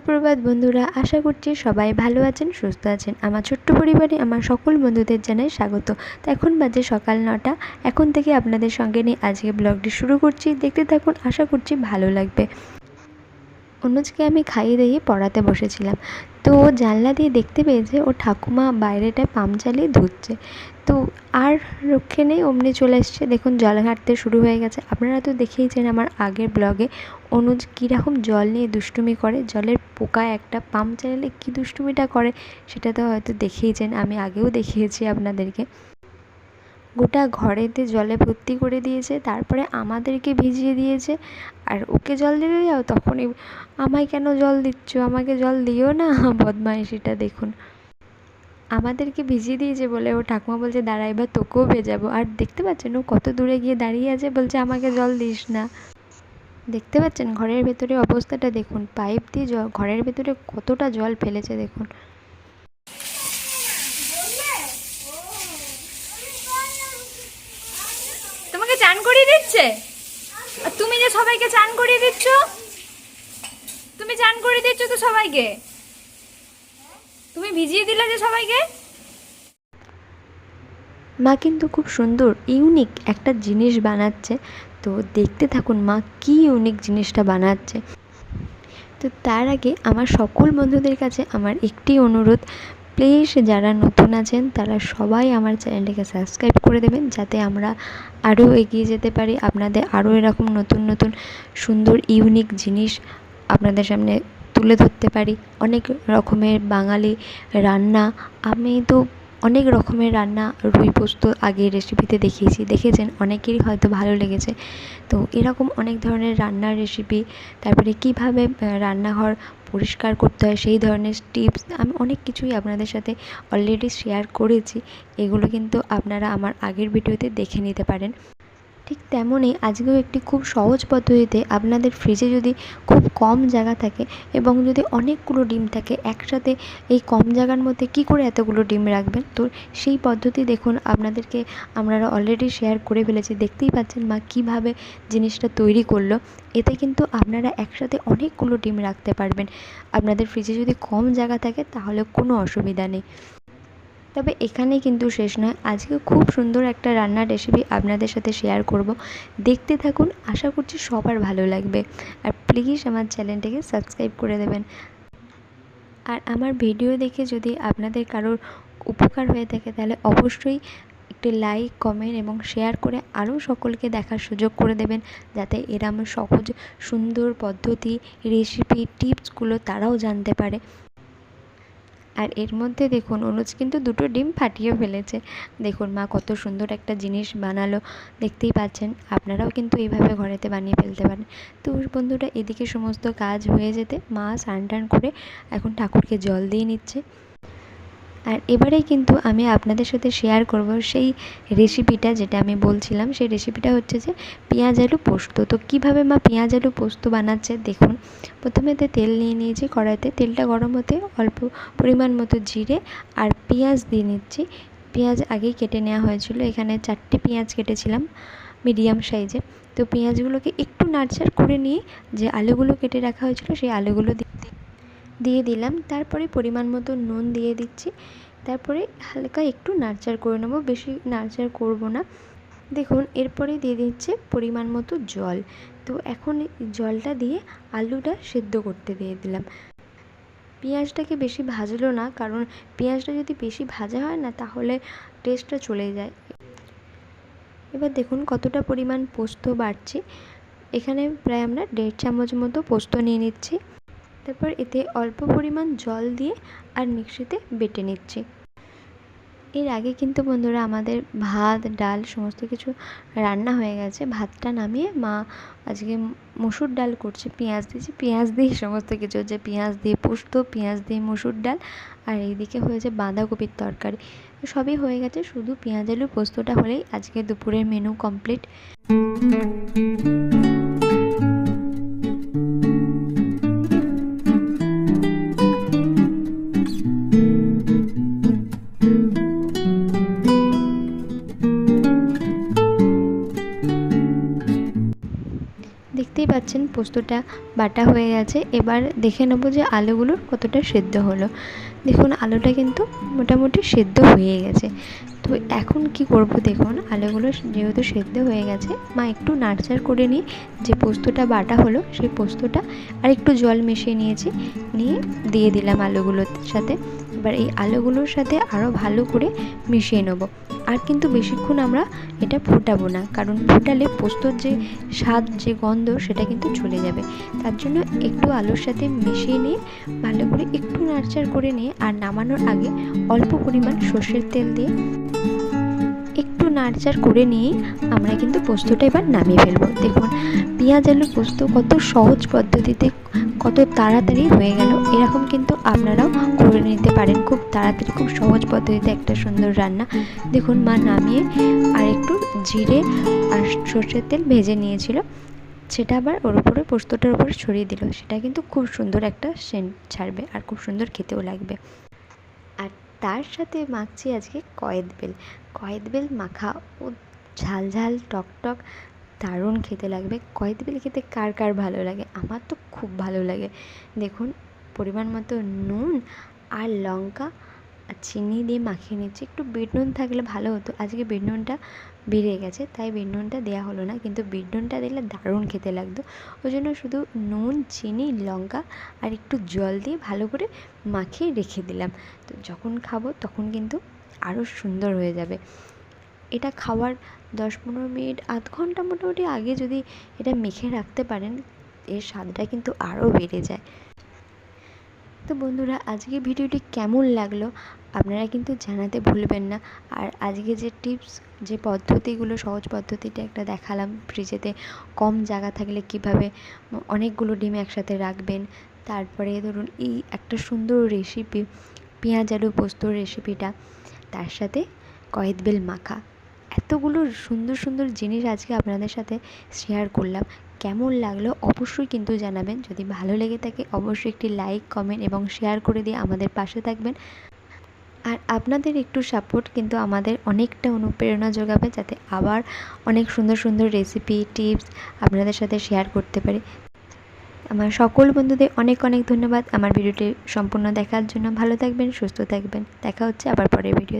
সুপ্রভাত বন্ধুরা, আশা করছি সবাই ভালো আছেন, সুস্থ আছেন। আমার ছোট্ট পরিবারে আমার সকল বন্ধুদের জানাই স্বাগত। তো এখন বাজে সকাল 9টা। এখন থেকে আপনাদের সঙ্গে নিয়ে আজকে ব্লগটি শুরু করছি। দেখতে থাকুন, আশা করছি ভালো লাগবে। অনুজকে আমি খাইয়ে দিয়ে পড়াতে বসেছিলাম, তো ও জানলা দিয়ে দেখতে পেয়েছে ও ঠাকুমা বাইরেটায় পাম্প চালিয়ে ধুচ্ছে। তো আর রক্ষে নেই, অমনি চলে এসছে। দেখুন জল ঘাঁটতে শুরু হয়ে গেছে। আপনারা তো দেখেইছেন আমার আগের ব্লগে অনুজ কীরকম জল নিয়ে দুষ্টুমি করে, জলের পোকায় একটা পাম্প চালালে কী দুষ্টুমিটা করে সেটা তো হয়তো দেখেইছেন, আমি আগেও দেখিয়েছি আপনাদেরকে। গোটা ঘরেতে জলে ভর্তি করে দিয়েছে, তারপরে আমাদেরকে ভিজিয়ে দিয়েছে। আর ওকে জল দিতে যাও তখনই আমায় কেন জল দিচ্ছ, আমাকে জল দিও না। বদমাইশিটা দেখুন, আমাদেরকে ভিজিয়ে দিয়েছে বলে ও ঠাকুমা বলছে দাঁড়া এবার তোকেও ভেজাবো। আর দেখতে পাচ্ছেন ও কত দূরে গিয়ে দাঁড়িয়ে আছে, বলছে আমাকে জল দিস না। দেখতে পাচ্ছেন ঘরের ভেতরে অবস্থাটা দেখুন, পাইপ দিয়ে ঘরের ভেতরে কতটা জল ফেলেছে দেখুন। তোমাকে চান করিয়ে দিচ্ছে, আর তুমি যে সবাইকে চান করিয়ে দিচ্ছ, তুমি চান করিয়ে দিচ্ছ তো সবাইকে, তুমি ভিজিয়ে দিলে যে সবাইকে। মা কিন্তু খুব সুন্দর ইউনিক একটা জিনিস বানাচ্ছে, তো দেখতে থাকুন মা কী ইউনিক জিনিসটা বানাচ্ছে। তো তার আগে আমার সকল বন্ধুদের কাছে আমার একটি অনুরোধ, প্লিজ যারা নতুন আছেন তারা সবাই আমার চ্যানেলটিকে সাবস্ক্রাইব করে দেবেন, যাতে আমরা আরও এগিয়ে যেতে পারি, আপনাদের আরও এরকম নতুন নতুন সুন্দর ইউনিক জিনিস আপনাদের সামনে তুলে ধরতে পারি। অনেক রকমের বাঙালি রান্না, আমি তো অনেক রকমের রান্না রুই পোস্ত আগে রেসিপিতে দেখেছেন, অনেকেরই হয়তো ভালো লেগেছে। তো এরকম অনেক ধরনের রান্নার রেসিপি, তারপরে কীভাবে রান্নাঘর পরিষ্কার করতে হয় সেই ধরনের টিপস, আমি অনেক কিছুই আপনাদের সাথে অলরেডি শেয়ার করেছি। এগুলো কিন্তু আপনারা আমার আগের ভিডিওতে দেখে নিতে পারেন। ঠিক তেমনই আজকেও একটি খুব সহজ পদ্ধতিতে, আপনাদের ফ্রিজে যদি খুব কম জায়গা থাকে এবং যদি অনেকগুলো ডিম থাকে একসাথে, এই কম জায়গার মধ্যে কী করে এতগুলো ডিম রাখবেন, তো সেই পদ্ধতি দেখুন আপনাদেরকে আমরা অলরেডি শেয়ার করে ফেলেছি। দেখতেই পাচ্ছেন মা কীভাবে জিনিসটা তৈরি করলো। এতে কিন্তু আপনারা একসাথে অনেকগুলো ডিম রাখতে পারবেন। আপনাদের ফ্রিজে যদি কম জায়গা থাকে তাহলে কোনো অসুবিধা নেই। তবে এখানেই কিন্তু শেষ নয়, আজকে খুব সুন্দর একটা রান্নার রেসিপি আপনাদের সাথে শেয়ার করব। দেখতে থাকুন, আশা করছি সবার ভালো লাগবে। আর প্লিজ আমার চ্যানেলটিকে সাবস্ক্রাইব করে দেবেন। আর আমার ভিডিও দেখে যদি আপনাদের কারোর উপকার হয়ে থাকে তাহলে অবশ্যই একটি লাইক, কমেন্ট এবং শেয়ার করে আরও সকলকে দেখার সুযোগ করে দেবেন, যাতে এরম সহজ সুন্দর পদ্ধতি, রেসিপি, টিপসগুলো তারাও জানতে পারে। আর এর মধ্যে দেখুন অনুজ কিন্তু 2টো ডিম ফাটিয়ে ফেলেছে। দেখুন মা কত সুন্দর একটা জিনিস বানালো, দেখতেই পাচ্ছেন। আপনারাও কিন্তু এইভাবে ঘরেতে বানিয়ে ফেলতে পারেন। তো বন্ধুরা, এদিকে সমস্ত কাজ হয়ে যেতে মা স্নান টান করে এখন ঠাকুরকে জল দিয়ে নিচ্ছে। আর এবারেই কিন্তু আমি আপনাদের সাথে শেয়ার করব সেই রেসিপিটা, যেটা আমি বলছিলাম। সেই রেসিপিটা হচ্ছে যে পেঁয়াজ আলু পোস্ত। তো কীভাবে মা পেঁয়াজ আলু পোস্ত বানাচ্ছে দেখুন। প্রথমে তেল নিয়ে নিয়েছি কড়াইতে, তেলটা গরম হতে অল্প পরিমাণ মতো জিরে আর পেঁয়াজ দিয়ে নিচ্ছি। পেঁয়াজ আগেই কেটে নেওয়া হয়েছিল, এখানে 4টে পেঁয়াজ কেটেছিলাম মিডিয়াম সাইজে। তো পেঁয়াজগুলোকে একটু নাড়চাড় করে নিয়ে যে আলুগুলো কেটে রাখা হয়েছিল সেই আলুগুলো দিয়ে দিলাম। তারপরে পরিমাণ মতো নুন দিয়ে দিচ্ছি। তারপরে হালকা একটু নাড়চাড় করে নেবো, বেশি নাড়চাড় করব না। দেখুন এরপরে দিয়ে দিচ্ছে পরিমাণ মতো জল। তো এখন জলটা দিয়ে আলুটা সেদ্ধ করতে দিয়ে দিলাম। পেঁয়াজটাকে বেশি ভাজলো না, কারণ পেঁয়াজটা যদি বেশি ভাজা হয় না তাহলে টেস্টটা চলে যায়। এবার দেখুন কতটা পরিমাণ পোস্ত বাড়ছি। এখানে প্রায় আমরা 1.5 চামচ মতো পোস্ত নিয়ে নিচ্ছি। তারপর এতে অল্প পরিমাণ জল দিয়ে আর মিক্সিতে বেটে নিচ্ছি। এর আগে কিন্তু বন্ধুরা আমাদের ভাত, ডাল সমস্ত কিছু রান্না হয়ে গেছে। ভাতটা নামিয়ে মা আজকে মসুর ডাল করছে, পেঁয়াজ দিয়েছি, পেঁয়াজ দিয়ে সমস্ত কিছু হচ্ছে, পেঁয়াজ দিয়ে পোস্ত, পেঁয়াজ দিয়ে মসুর ডাল, আর এইদিকে হয়েছে বাঁধাকপির তরকারি। সবই হয়ে গেছে, শুধু পেঁয়াজ আলু পোস্তটা হলেই আজকে দুপুরের মেনু কমপ্লিট। দেখতেই পাচ্ছেন পোস্তটা বাটা হয়ে গেছে। এবার দেখে নেব যে আলুগুলো কতটা সেদ্ধ হলো। দেখুন আলুটা কিন্তু মোটামুটি সেদ্ধ হয়ে গেছে। তো এখন কি করব, দেখুন আলুগুলো যেহেতু সেদ্ধ হয়ে গেছে, মা একটু নাড়চাড় করে নিয়ে যে পোস্তটা বাটা হলো সেই পোস্তটা আর একটু জল মিশিয়ে নিয়েছি, নিয়ে দিয়ে দিলাম আলুগুলোর সাথে। এবার এই আলুগুলোর সাথে আরও ভালো করে মিশিয়ে নেব। আর কিন্তু বেশিক্ষণ আমরা এটা ফোটাবো না, কারণ ফোটালে পোস্তর যে স্বাদ, যে গন্ধ, সেটা কিন্তু চলে যাবে। তার জন্য একটু আলুর সাথে মিশিয়ে নিয়ে ভালো করে একটু নাড়চাড় করে নিয়ে আর নামানোর আগে অল্প পরিমাণ সর্ষের তেল দিয়ে একটু নাড়চাড় করে নিয়েই আমরা কিন্তু পোস্তটা এবার নামিয়ে ফেলবো। দেখুন পেঁয়াজ আলু পোস্ত কত সহজ পদ্ধতিতে, কত তাড়াতাড়ি হয়ে গেল। এরকম কিন্তু আপনারাও করে নিতে পারেন খুব তাড়াতাড়ি, খুব সহজ পদ্ধতিতে একটা সুন্দর রান্না। দেখুন মা নামিয়ে আর একটু জিরে আর সর্ষের তেল ভেজে নিয়েছিল, সেটা আবার ওর উপরে পোস্তটার উপরে ছড়িয়ে দিল। সেটা কিন্তু খুব সুন্দর একটা সেন্ট ছাড়বে আর খুব সুন্দর খেতেও লাগবে। আর তার সাথে মাখছি আজকে কয়েদ বেল মাখা। ও ঝাল ঝাল টক টক দারুণ খেতে লাগবে। কয়েদ বেল খেতে কার কার ভালো লাগে? আমার তো খুব ভালো লাগে। দেখুন পরিমাণ মতো নুন আর লঙ্কা আর চিনি দিয়ে মাখিয়ে নিচ্ছি। একটু বিট নুন থাকলে ভালো হতো, আজকে বিট নুনটা বেড়ে গেছে তাই বিট নুনটা দেওয়া হলো না, কিন্তু বিট নুনটা দিলে দারুণ খেতে লাগতো। ওই জন্য শুধু নুন, চিনি, লঙ্কা আর একটু জল দিয়ে ভালো করে মাখিয়ে রেখে দিলাম। তো যখন খাবো তখন কিন্তু আরও সুন্দর হয়ে যাবে। এটা খাওয়ার 10-15 মিনিট, আধ ঘন্টা মোটামুটি আগে যদি এটা মেখে রাখতে পারেন, এর স্বাদটা কিন্তু আরও বেড়ে যায়। তো বন্ধুরা আজকে ভিডিওটি কেমন লাগলো আপনারা কিন্তু জানাতে ভুলবেন না। আর আজকে যে টিপস, যে পদ্ধতিগুলো, সহজ পদ্ধতিটা একটা দেখালাম, ফ্রিজেতে কম জায়গা থাকলে কিভাবে অনেকগুলো ডিম একসাথে রাখবেন। তারপরে ধরুন এই একটা সুন্দর রেসিপি পেঁয়াজ আলু পোস্তর রেসিপিটা, তার সাথে কয়েদ বেল মাখা, এতগুলো সুন্দর সুন্দর জিনিস আজকে আপনাদের সাথে শেয়ার করলাম। কেমন লাগলো অবশ্যই কিন্তু জানাবেন। যদি ভালো লেগে থাকে অবশ্যই একটি লাইক, কমেন্ট এবং শেয়ার করে দিয়ে আমাদের পাশে থাকবেন। আর আপনাদের একটু সাপোর্ট কিন্তু আমাদের অনেকটা অনুপ্রেরণা যোগাবে, যাতে আবার অনেক সুন্দর সুন্দর রেসিপি, টিপস আপনাদের সাথে শেয়ার করতে পারি। আমার সকল বন্ধুদের অনেক অনেক ধন্যবাদ আমার ভিডিওটি সম্পূর্ণ দেখার জন্য। ভালো থাকবেন, সুস্থ থাকবেন। দেখা হচ্ছে আবার পরের ভিডিও।